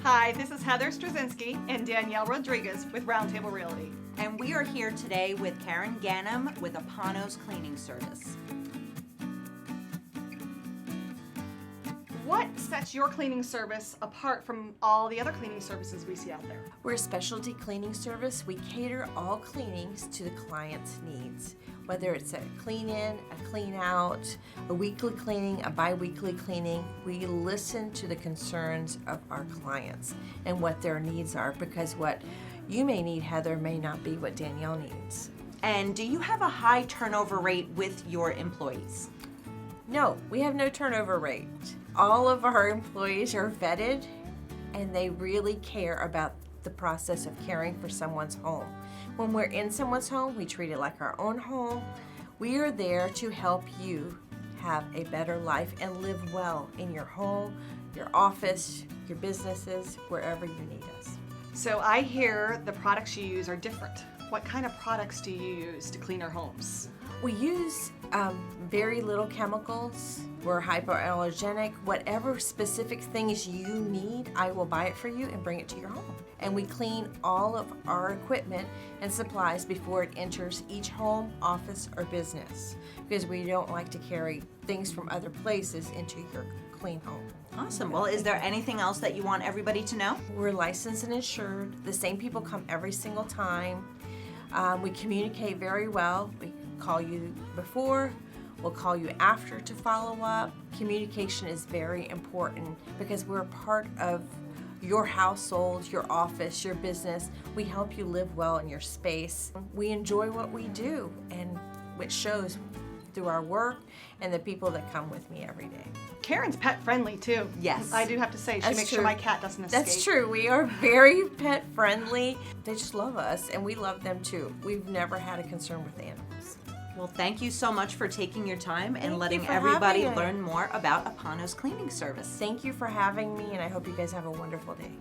Hi, this is Heather Straczynski and Danielle Rodriguez with Roundtable Realty. And we are here today with Karen Ganem with APONOS Cleaning Service. What sets your cleaning service apart from all the other cleaning services we see out there? We're a specialty cleaning service. We cater all cleanings to the client's needs. Whether it's a clean in, a clean out, a weekly cleaning, a bi-weekly cleaning, we listen to the concerns of our clients and what their needs are, because what you may need, Heather, may not be what Danielle needs. And do you have a high turnover rate with your employees? No, we have no turnover rate. All of our employees are vetted and they really care about the process of caring for someone's home. When we're in someone's home, we treat it like our own home. We are there to help you have a better life and live well in your home, your office, your businesses, wherever you need us. So I hear the products you use are different. What kind of products do you use to clean our homes? We use very little chemicals. We're hypoallergenic. Whatever specific things you need, I will buy it for you and bring it to your home. And we clean all of our equipment and supplies before it enters each home, office, or business, because we don't like to carry things from other places into your clean home. Awesome. Well, is there anything else that you want everybody to know? We're licensed and insured. The same people come every single time. We communicate very well. We call you before, we'll call you after to follow up. Communication is very important because we're a part of your household, your office, your business. We help you live well in your space. We enjoy what we do, and which shows through our work and the people that come with me every day. Karen's pet friendly too. Yes. I do have to say, she That's makes true. sure my cat doesn't escape. That's true. We are very pet friendly. They just love us and we love them too. We've never had a concern with animals. Well, thank you so much for taking your time and you letting for everybody having me. learn more about APONOS Cleaning Service. Thank you for having me, and I hope you guys have a wonderful day.